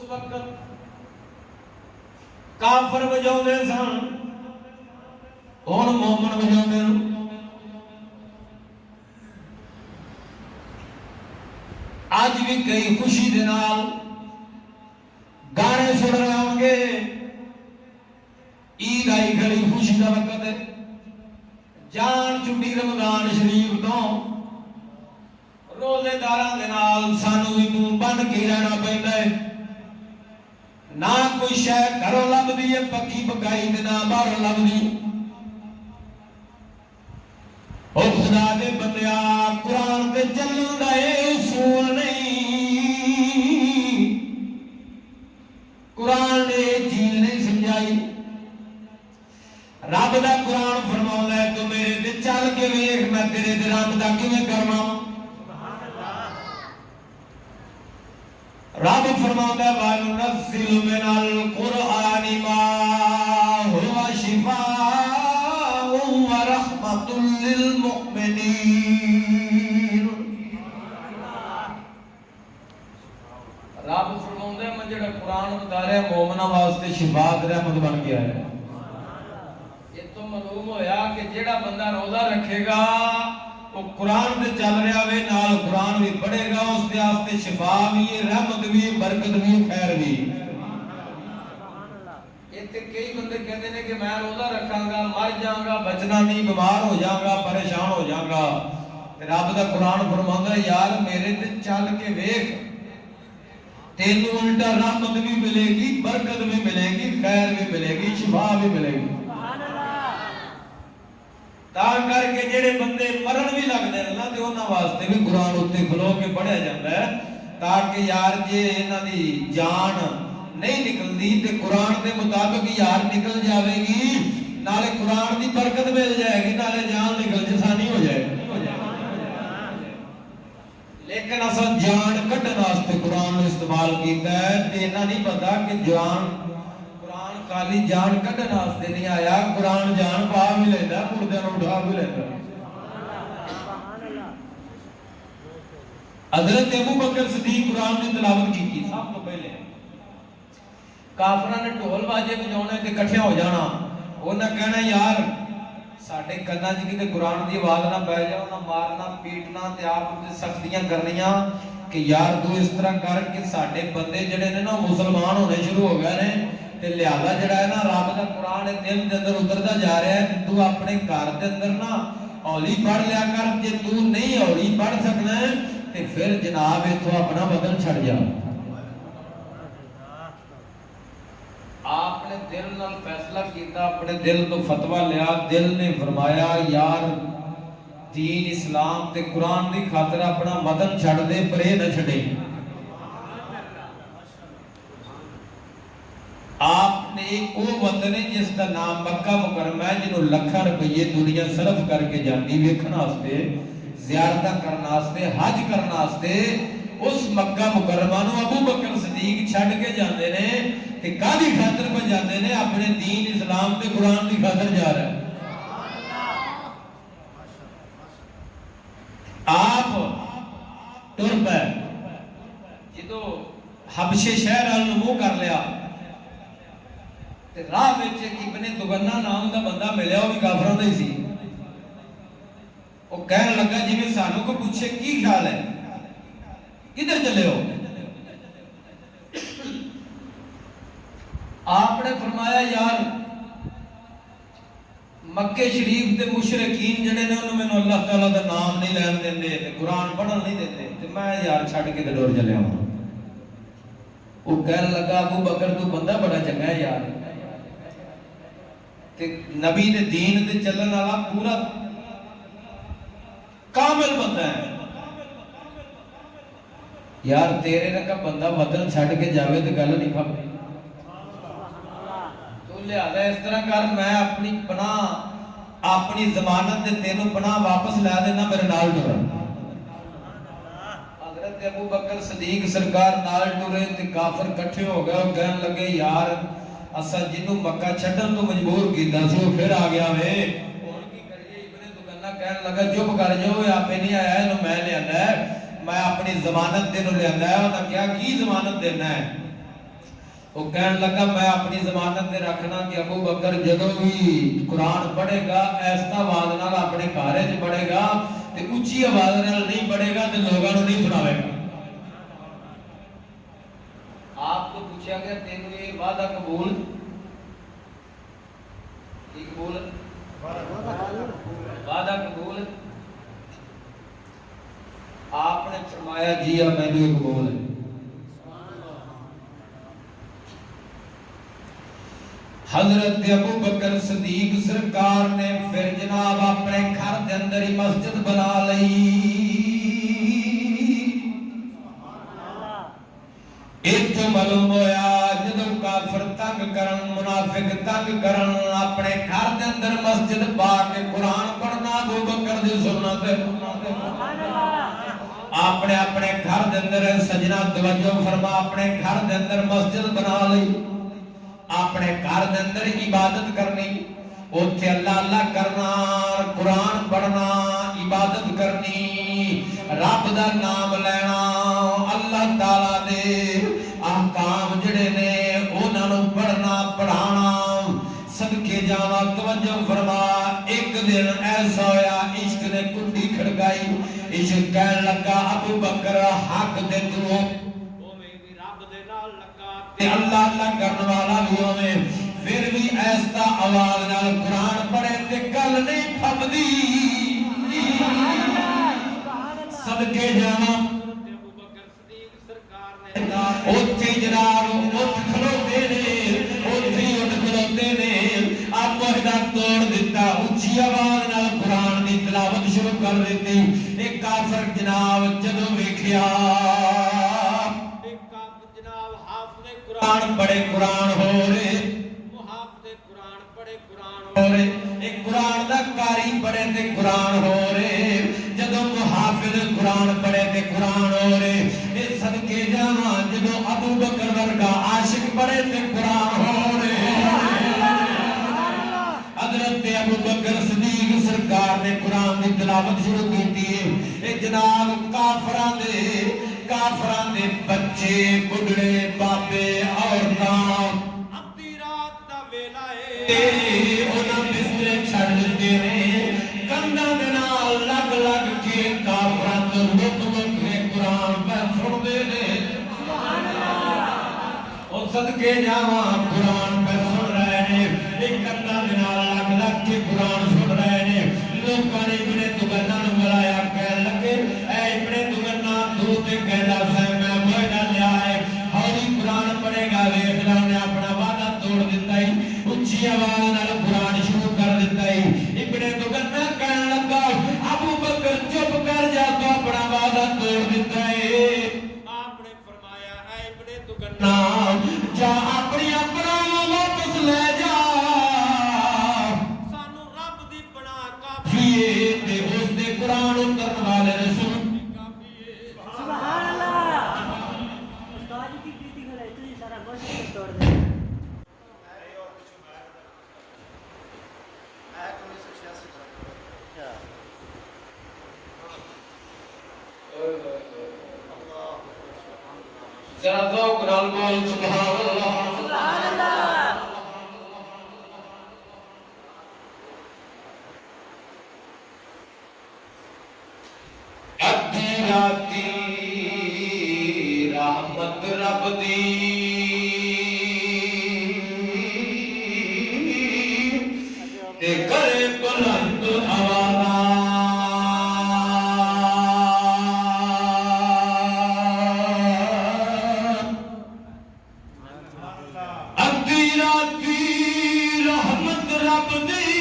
وقت کافر بجاؤندے سن، ہن مومن بجاؤندے ہیں۔ اج بھی کئی خوشی دے نال گانے سن رہے ہوں گے، عید آئی کھڑی، خوشی کا وقت ہے، جان چھٹی رمضان شریف تو روزے داراں دے نال سانو بھی منہ بن کے رہنا پیندا ہے، نہ کوئی شے گھروں لبدی ہے پکی پکائی تے نہ باہر لبدی۔ او خدا دے بندیا، قرآن تے چلن دا اے اصول نہیں، قرآن نے جھیل نہیں سمجھائی۔ رب دا قرآن فرماؤں ہے تو میرے تے چل کے ویکھ میں تیرے تے رب دا کیویں کرنا۔ رب فرماؤں ہے وَنُنَزِّلُ مِنَ الْقُرْآنِ مَا هُوَ شِفَاءٌ وَرَحْمَةٌ لِّلْمُؤْمِنِينَ۔ رب فرماؤں ہے میں جڑا قرآن بتا رہا ہے مومنہ واسطے شفاء رحمت بن گیا ہے۔ یہ تو معلوم ہویا کہ جڑا بندہ روزہ رکھے گا وہ قرآن دے چل رہا ہوئے، نال قرآن بھی پڑھے گا، اس دے واسطے شفاء بھی، رحمت بھی، برکت بھی، خیر بھی۔ ایتھے کئی بندے کہتے ہیں کہ میں روزہ رکھاں گا مر جاؤں گا، بچنا نہیں، بیمار ہو جاؤں گا، پریشان ہو جاؤں گا۔ رب دا قرآن فرماتا ہے یار میرے تے چل کے ویکھ، تینوں الٹا رحمت بھی ملے گی، برکت بھی ملے گی، خیر بھی ملے گی، شفاء بھی ملے گی۔ تا کر کے جڑے بندے مرن بھی لگ دے نا تے انہاں واسطے بھی قرآن اُتے کھلو کے پڑھیا جاتا ہے، تاکہ یار جے انہاں دی جان نہیں نکلدی تے قرآن دے مطابق یار نکل جاوے گی، نالے قرآن دی برکت مل جائے گی، نالے جان نکل جسانی ہو جائے گی۔ لیکن اصل جان کٹن واسطے قرآن نے استعمال کیتا ہے تے انہاں نہیں پتا کہ قرآن خالی جان کٹن واسطے نہیں آیا، قرآن جان پا بھی لیندا، مردے نوں اٹھا بھی لیندا۔ حضرت ابو بکر صدیق قرآن کی تلاوت کی سب تو پہلے کافراں نے ڈھول باجے بجاونے تے اکٹھے ہو جانا، انہاں کہنا یار ساڈے کناں وچ کتے قرآن دی آواز نہ پے جائے، انہاں مارنا پیٹنا تے آپ تے سختیاں کرنیاں کہ یار تو اس طرح کر کے ساڈے بندے جڑے نے نا مسلمان ہونے شروع ہو گئے نے، تے لہذا جڑا ہے نا رب دا قرآن دل دے اندر اتردا جا رہا ہے، تو اپنے گھر دے اندر نا ہولی پڑھ لیا کر، جے تو نہیں ہولی پڑھ سکنا ہے تے پھر جناب اتھوں اپنا وطن چھڑ جا۔ آپ نے دل نال فیصلہ کیتا، اپنے دل تو فتویٰ لیا، دل نے فرمایا یار دین اسلام تے قرآن دی خاطر اپنا وطن چھڑ دے، پرے نہ چھڑے۔ آپ نے ایک وہ وطن ہے جس کا نام مکہ مکرمہ ہے، جنہوں لکھاں روپیے دنیا صرف کر کے جاندی ویکھن واسطے، زیارتاں کرن واسطے، حج کرن واسطے، اس مکہ مکرمہ نو ابو بکر صدیق چھڈ کے جاندے نے تے کادی خاطر پہ جاندے نے؟ اپنے دین اسلام تے قرآن دی خاطر جا رہے ہیں۔ آپ ٹر پے جدو حبشے شہر ال منہ کر لیا تے راہ وچ ابن دگنہ نام دا بندہ ملیا، وہ بھی کافراں دا ہی سی۔ وہ کہنے لگا جی میں سانوں کو پوچھے کی خیال ہے، کدھر چلے ہو؟ آپ نے فرمایا یار مکہ شریف تے مشرکین جڑے نے انہوں میں اللہ تعالیٰ دا نام نہیں لین دیندے تے قرآن پڑھن نہیں دیندے تے میں یار چھڑ کے ڈور چلے ہوں۔ وہ کہنے لگا ابو بکر تو بندہ بڑا چنگا ہے یار، تے نبی دے دین تے چلن والا پورا کامل بندہ ہے یار، تیرے رکھا بندہ وطن چھڑ کے جاوے تے گل نہیں کھاپے، تو لہذا اس طرح کر میں اپنی پناہ اپنی ضمانت دے تینوں پناہ واپس لے دینا، میرے نال ٹرا۔ حضرت ابو بکر صدیق سرکار نال ٹرے تے کافر کٹھے ہو گئے، وہ کہنے لگے یار اسا جنوں مکہ چھڈن تو مجبور کیتا سی وہ پھر آ گیا وے، ہن کی کریے؟ ابن دگنہ کہنے لگا چپ کر جاؤ، آپ نہیں آیا ہے میں لے آندا ہے، میں اپنی ضمانت دینوں لے آندا ہے۔ انہاں کہا کی ضمانت دینا ہے؟ وہ کہنے لگا میں اپنی ضمانت تے رکھنا کہ ابو بکر جدوں بھی قرآن پڑھے گا ایسا آواز نال اپنے گھر وچ پڑھے گا تے اونچی آواز نال نہیں پڑھے گا تے لوگاں نوں نہیں سناوے گا. آپ کو پوچھا گیا تینوں یہ وعدہ قبول کی قبول وعدہ قبول آپ نے فرمایا جی اب میں نے قبول ہے. حضرت ابو بکر صدیق سرکار نے پھر جناب اپنے گھر دے اندر ہی مسجد بنا لئی. ایتھوں معلوم ہویا جدوں کافر تنگ کرن منافق تنگ کرن اپنے گھر دے اندر مسجد پا کے قرآن پڑھنا ابو بکر دی سنت ہے. اپنے اپنے گھر دے اندر سجنا توجہ فرما اپنے گھر دے اندر مسجد بنا لئی. اپنے گھر دے اندر عبادت کرنی اوتھے اللہ اللہ کرنا قرآن پڑھنا عبادت کرنی رب دا نام لینا اللہ تعالیٰ دے احکام جڑے نے انہاں نوں پڑھنا پڑھانا. صدقے جاواں توجہ فرما ایک دن ایسا ہویا عشق نے کنڈی کھڑکائی. عشق کہن لگا ابو بکر حق دے تو اللہ اللہ کرنے والا بھی ہوئے پھر بھی ایسا آواز نال قرآن پڑھے تے گل نہیں پھبدی. صدقے جاواں اوتھے جناب اٹھ کھلوتے نے اوتھے اٹھ کھلوتے نے آپ معاہدہ توڑ دیتا اونچی آواز نال قرآن دی تلاوت شروع کر دیتی. ایک کافر جناب جدوں ویکھیا قرآن پڑھے قرآن ہو رہے محافظ قرآن پڑھے قرآن ہو رہے ایک قرآن دا قاری پڑھے تے قرآن ہو رہے جدوں محافظ قرآن پڑھے تے قرآن ہو رہے. اے صدقے جاواں جدوں ابو بکر ورگا عاشق پڑھے تے قرآن ہو رہے. حضرت ابو بکر صدیق سرکار نے قرآن دی تلاوت شروع کی ہے. اے جناب کافراں دے بچے بڑھڑے بابے عورتاں ادھی رات دا ویلا اے انہاں بسترے چھڑ دتے نے کندھاں دے نال لگ لگ کے کافراں تو لک لک کے قرآن پہ سنتے نے. سبحان اللہ او صدقے جاواں قرآن پہ سن رہے نے ایک کندھاں دے نال لگ لگ کے قرآن سن رہے نے. لوکاں نے ابن دغنہ نوں بلایا کہن لگے اے ابن دغنہ تو تے کہندا سی میں موئدہ لیا ہے ہولی قرآن پڑھے گا. ویکھ لا نے اپنا وعدہ توڑ دتا ہی اونچی آواز نال قرآن شروع کر دتا ہی. ابن دغنہ کہن لگا ابو بکر چپ کر جا تو اپنا وعدہ توڑ دتا ہے. آپ نے فرمایا اے ابن دغنہ جا اپنی اپنا واپس لے جا سانو رب دی بنا کافی ہے تے اس دے قرآن اترن والے رسول سبحان اللہ. استاد کی کیتی کھڑے تو سارا گوشت توڑ دے. ذرا ذوق نال بول سبحان اللہ. سبحان اللہ. ادھی راتی رحمت رب دی تے کرے بلند آوازاں ادھی راتی رحمت رب دی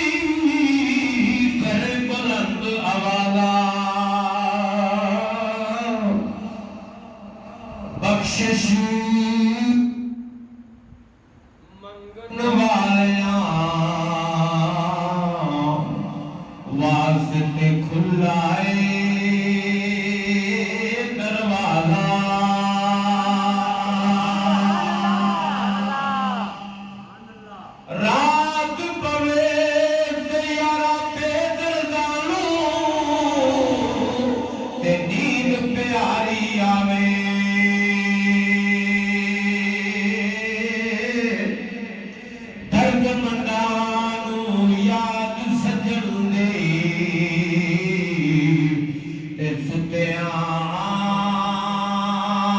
کرے بلند آوازاں بخشش منگن والیاں واسطے کھلا ہے دروازہ. رات پوے تے یارا بے دردانوں تے نیند پیاری آوے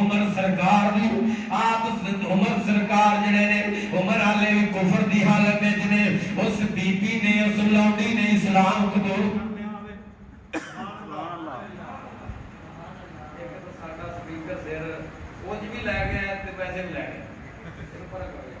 ਉਮਰ ਸਰਕਾਰ ਦੀ। ਆਪ ਉਮਰ ਸਰਕਾਰ ਜਿਹੜੇ ਨੇ ਉਮਰ ਹਾਲੇ ਵੀ ਕੁਫਰ ਦੀ ਹਾਲਤ ਵਿੱਚ ਨੇ। ਉਸ ਬੀਬੀ ਨੇ ਉਸ ਲੌਂਡੀ ਨੇ ਇਸਲਾਮ ਕਬੂਲ ਸਾਡਾ ਸਪੀਕਰ ਸਿਰ ਉਂਝ ਵੀ ਲੈ ਗਿਆ ਤੇ ਪੈਸੇ ਵੀ ਲੈ ਗਿਆ। ਇਹਨੂੰ ਫਰਕ ਹੋ ਗਿਆ।